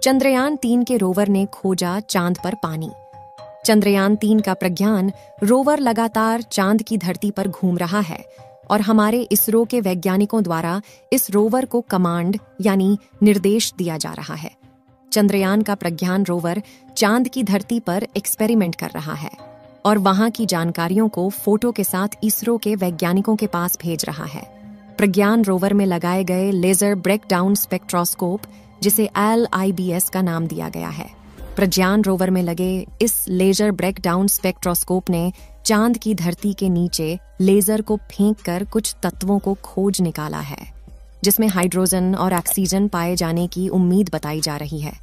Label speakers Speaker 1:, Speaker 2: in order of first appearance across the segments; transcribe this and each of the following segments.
Speaker 1: चंद्रयान-3 के रोवर ने खोजा चांद पर पानी। चंद्रयान-3 का प्रज्ञान रोवर लगातार चांद की धरती पर घूम रहा है और हमारे इसरो के वैज्ञानिकों द्वारा इस रोवर को कमांड यानी निर्देश दिया जा रहा है। चंद्रयान का प्रज्ञान रोवर चांद की धरती पर एक्सपेरिमेंट कर रहा है और वहां की जानकारियों को फोटो के साथ इसरो के वैज्ञानिकों के पास भेज रहा है। प्रज्ञान रोवर में लगाए गए लेजर ब्रेकडाउन स्पेक्ट्रोस्कोप, जिसे LIBS का नाम दिया गया है। प्रज्ञान रोवर में लगे इस लेजर ब्रेकडाउन स्पेक्ट्रोस्कोप ने चांद की धरती के नीचे लेजर को फेंककर कुछ तत्वों को खोज निकाला है, जिसमें हाइड्रोजन और ऑक्सीजन पाए जाने की उम्मीद बताई जा रही है।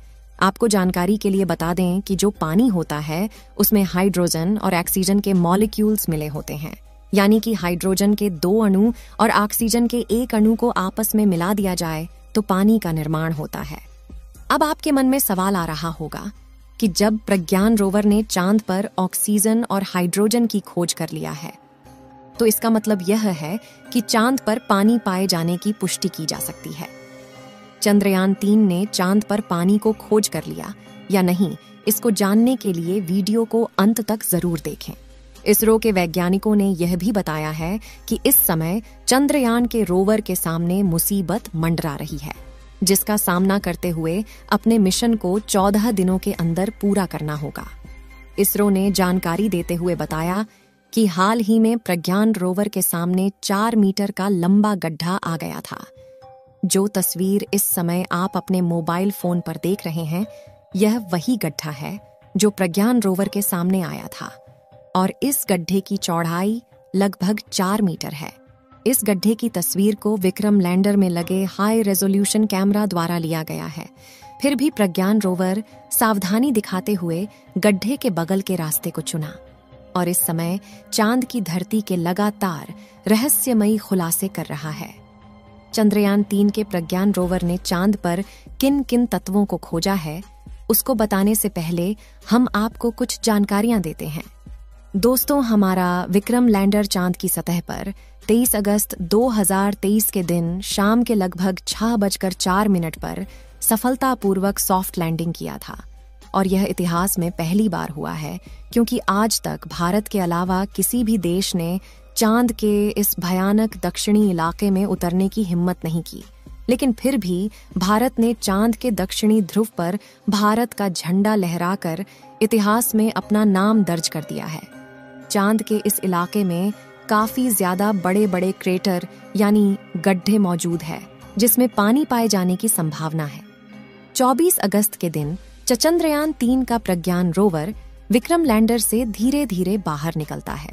Speaker 1: आपको जानकारी के लिए बता दें कि जो पानी होता है उसमें हाइड्रोजन और ऑक्सीजन के मॉलिक्यूल्स मिले होते हैं, यानी कि हाइड्रोजन के 2 अणु और ऑक्सीजन के 1 अणु को आपस में मिला दिया जाए तो पानी का निर्माण होता है। अब आपके मन में सवाल आ रहा होगा कि जब प्रज्ञान रोवर ने चांद पर ऑक्सीजन और हाइड्रोजन की खोज कर लिया है, तो इसका मतलब यह है कि चांद पर पानी पाए जाने की पुष्टि की जा सकती है। चंद्रयान-3 ने चांद पर पानी को खोज कर लिया या नहीं, इसको जानने के लिए वीडियो को अंत तक जरूर देखें। इसरो के वैज्ञानिकों ने यह भी बताया है कि इस समय चंद्रयान के रोवर के सामने मुसीबत मंडरा रही है, जिसका सामना करते हुए अपने मिशन को 14 दिनों के अंदर पूरा करना होगा। इसरो ने जानकारी देते हुए बताया कि हाल ही में प्रज्ञान रोवर के सामने 4 मीटर का लंबा गड्ढा आ गया था। जो तस्वीर इस समय आप अपने मोबाइल फोन पर देख रहे हैं, यह वही गड्ढा है जो प्रज्ञान रोवर के सामने आया था और इस गड्ढे की चौड़ाई लगभग 4 मीटर है। इस गड्ढे की तस्वीर को विक्रम लैंडर में लगे हाई रेजोल्यूशन कैमरा द्वारा लिया गया है। फिर भी प्रज्ञान रोवर सावधानी दिखाते हुए गड्ढे के बगल के रास्ते को चुना और इस समय चांद की धरती के लगातार रहस्यमयी खुलासे कर रहा है। चंद्रयान-3 के प्रज्ञान रोवर ने चांद पर किन किन तत्वों को खोजा है, उसको बताने से पहले हम आपको कुछ जानकारियां देते हैं। दोस्तों, हमारा विक्रम लैंडर चांद की सतह पर 23 अगस्त 2023 के दिन शाम के लगभग 6:04 पर सफलतापूर्वक सॉफ्ट लैंडिंग किया था और यह इतिहास में पहली बार हुआ है, क्योंकि आज तक भारत के अलावा किसी भी देश ने चांद के इस भयानक दक्षिणी इलाके में उतरने की हिम्मत नहीं की। लेकिन फिर भी भारत ने चांद के दक्षिणी ध्रुव पर भारत का झंडा लहराकर इतिहास में अपना नाम दर्ज कर दिया है। चांद के इस इलाके में काफी ज्यादा बड़े बड़े क्रेटर यानी गड्ढे मौजूद है, जिसमें पानी पाए जाने की संभावना है। 24 अगस्त के दिन चंद्रयान-3 का प्रज्ञान रोवर विक्रम लैंडर से धीरे धीरे बाहर निकलता है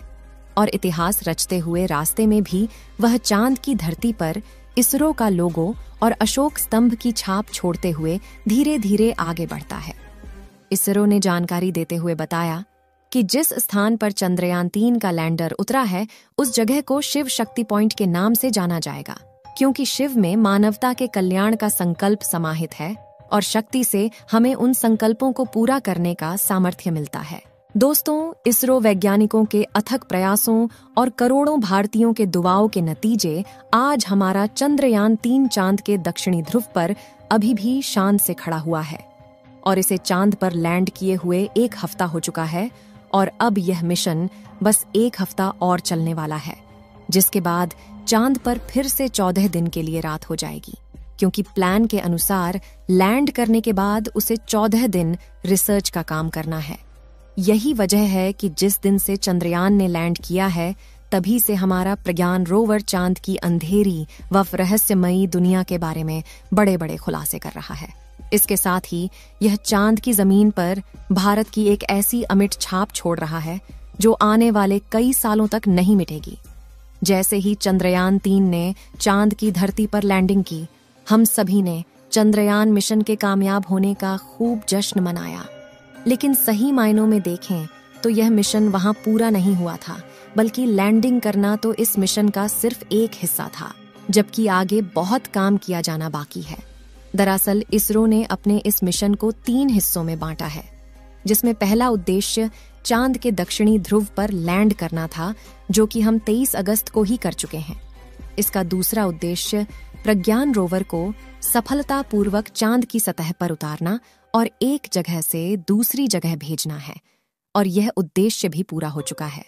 Speaker 1: और इतिहास रचते हुए रास्ते में भी वह चांद की धरती पर इसरो का लोगो और अशोक स्तंभ की छाप छोड़ते हुए धीरे धीरे आगे बढ़ता है। इसरो ने जानकारी देते हुए बताया कि जिस स्थान पर चंद्रयान-3 का लैंडर उतरा है, उस जगह को शिव शक्ति पॉइंट के नाम से जाना जाएगा, क्योंकि शिव में मानवता के कल्याण का संकल्प समाहित है और शक्ति से हमें उन संकल्पों को पूरा करने का सामर्थ्य मिलता है। दोस्तों, इसरो वैज्ञानिकों के अथक प्रयासों और करोड़ों भारतीयों के दुआओं के नतीजे आज हमारा चंद्रयान-3 चांद के दक्षिणी ध्रुव पर अभी भी शान से खड़ा हुआ है और इसे चांद पर लैंड किए हुए 1 हफ्ता हो चुका है और अब यह मिशन बस 1 हफ्ता और चलने वाला है, जिसके बाद चांद पर फिर से 14 दिन के लिए रात हो जाएगी, क्योंकि प्लान के अनुसार लैंड करने के बाद उसे 14 दिन रिसर्च का काम करना है। यही वजह है कि जिस दिन से चंद्रयान ने लैंड किया है, तभी से हमारा प्रज्ञान रोवर चांद की अंधेरी व रहस्यमयी दुनिया के बारे में बड़े बड़े खुलासे कर रहा है। इसके साथ ही यह चांद की जमीन पर भारत की एक ऐसी अमिट छाप छोड़ रहा है जो आने वाले कई सालों तक नहीं मिटेगी। जैसे ही चंद्रयान-3 ने चांद की धरती पर लैंडिंग की, हम सभी ने चंद्रयान मिशन के कामयाब होने का खूब जश्न मनाया। लेकिन सही मायनों में देखें तो यह मिशन वहां पूरा नहीं हुआ था, बल्कि लैंडिंग करना तो इस मिशन का सिर्फ एक हिस्सा था, जबकि आगे बहुत काम किया जाना बाकी है। दरअसल इसरो ने अपने इस मिशन को 3 हिस्सों में बांटा है, जिसमें पहला उद्देश्य चांद के दक्षिणी ध्रुव पर लैंड करना था, जो कि हम 23 अगस्त को ही कर चुके हैं। इसका दूसरा उद्देश्य प्रज्ञान रोवर को सफलतापूर्वक चांद की सतह पर उतारना और एक जगह से दूसरी जगह भेजना है। और यह उद्देश्य भी पूरा हो चुका है,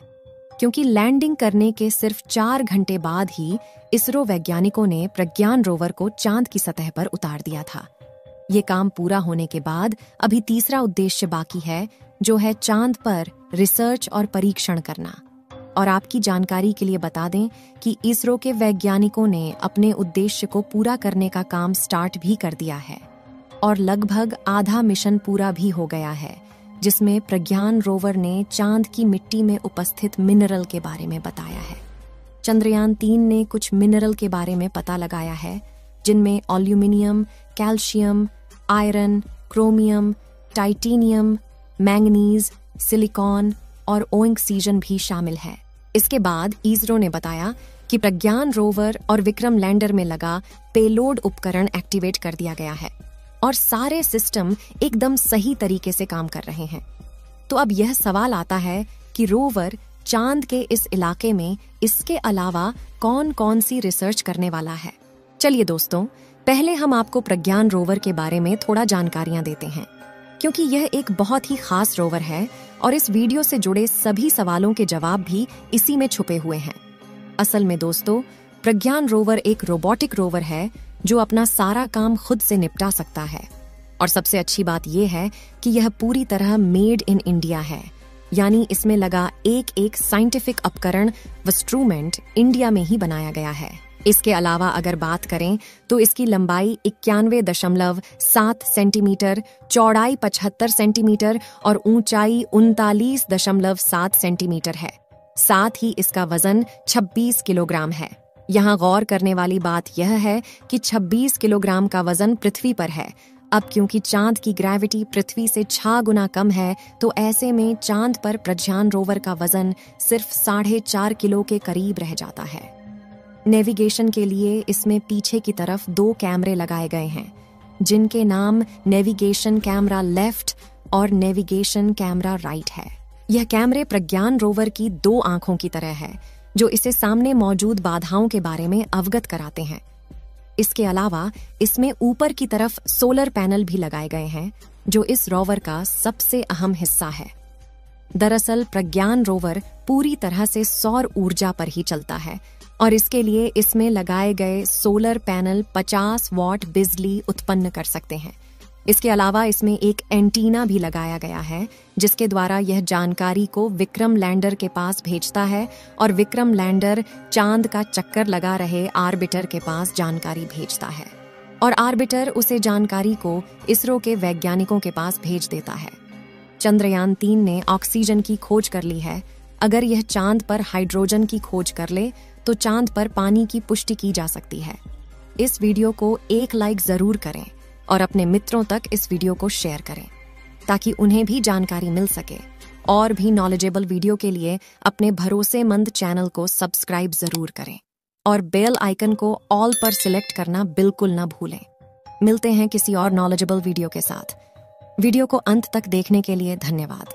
Speaker 1: क्योंकि लैंडिंग करने के सिर्फ 4 घंटे बाद ही इसरो वैज्ञानिकों ने प्रज्ञान रोवर को चांद की सतह पर उतार दिया था। ये काम पूरा होने के बाद अभी तीसरा उद्देश्य बाकी है, जो है चांद पर रिसर्च और परीक्षण करना। और आपकी जानकारी के लिए बता दें कि इसरो के वैज्ञानिकों ने अपने उद्देश्य को पूरा करने का काम स्टार्ट भी कर दिया है और लगभग आधा मिशन पूरा भी हो गया है, जिसमें प्रज्ञान रोवर ने चांद की मिट्टी में उपस्थित मिनरल के बारे में बताया है। चंद्रयान 3 ने कुछ मिनरल के बारे में पता लगाया है, जिनमें aluminium, calcium, iron, chromium, titanium, manganese, silicon और ऑक्सीजन भी शामिल है। इसके बाद इसरो ने बताया कि प्रज्ञान रोवर और विक्रम लैंडर में लगा पेलोड उपकरण एक्टिवेट कर दिया गया है और सारे सिस्टम एकदम सही तरीके से काम कर रहे हैं। तो अब यह सवाल आता है कि रोवर चांद के इस इलाके में इसके अलावा कौन कौन सी रिसर्च करने वाला है। चलिए दोस्तों, पहले हम आपको प्रज्ञान रोवर के बारे में थोड़ा जानकारियां देते हैं, क्योंकि यह एक बहुत ही खास रोवर है और इस वीडियो से जुड़े सभी सवालों के जवाब भी इसी में छुपे हुए हैं। असल में दोस्तों, प्रज्ञान रोवर एक रोबोटिक रोवर है जो अपना सारा काम खुद से निपटा सकता है। और सबसे अच्छी बात यह है कि यह पूरी तरह मेड इन इंडिया है, यानी इसमें लगा एक एक साइंटिफिक उपकरण व इंस्ट्रूमेंट इंडिया में ही बनाया गया है। इसके अलावा अगर बात करें तो इसकी लंबाई 91.7 सेंटीमीटर, चौड़ाई 75 सेंटीमीटर और ऊंचाई 39.7 सेंटीमीटर है। साथ ही इसका वजन 26 किलोग्राम है। यहाँ गौर करने वाली बात यह है कि 26 किलोग्राम का वजन पृथ्वी पर है। अब क्योंकि चांद की ग्रेविटी पृथ्वी से 6 गुना कम है, तो ऐसे में चांद पर प्रज्ञान रोवर का वजन सिर्फ 4.5 किलो के करीब रह जाता है। नेविगेशन के लिए इसमें पीछे की तरफ 2 कैमरे लगाए गए हैं, जिनके नाम नेविगेशन कैमरा लेफ्ट और नेविगेशन कैमरा राइट है। यह कैमरे प्रज्ञान रोवर की 2 आंखों की तरह है, जो इसे सामने मौजूद बाधाओं के बारे में अवगत कराते हैं। इसके अलावा इसमें ऊपर की तरफ सोलर पैनल भी लगाए गए हैं, जो इस रोवर का सबसे अहम हिस्सा है। दरअसल प्रज्ञान रोवर पूरी तरह से सौर ऊर्जा पर ही चलता है और इसके लिए इसमें लगाए गए सोलर पैनल 50 वॉट बिजली उत्पन्न कर सकते हैं। इसके अलावा इसमें एक एंटीना भी लगाया गया है, जिसके द्वारा यह जानकारी को विक्रम लैंडर के पास भेजता है और विक्रम लैंडर चांद का चक्कर लगा रहे आर्बिटर के पास जानकारी भेजता है और आर्बिटर उसे जानकारी को इसरो के वैज्ञानिकों के पास भेज देता है। चंद्रयान 3 ने ऑक्सीजन की खोज कर ली है। अगर यह चांद पर हाइड्रोजन की खोज कर ले तो चांद पर पानी की पुष्टि की जा सकती है। इस वीडियो को 1 लाइक जरूर करें और अपने मित्रों तक इस वीडियो को शेयर करें, ताकि उन्हें भी जानकारी मिल सके। और भी नॉलेजेबल वीडियो के लिए अपने भरोसेमंद चैनल को सब्सक्राइब जरूर करें और बेल आइकन को ऑल पर सिलेक्ट करना बिल्कुल न भूलें। मिलते हैं किसी और नॉलेजेबल वीडियो के साथ। वीडियो को अंत तक देखने के लिए धन्यवाद।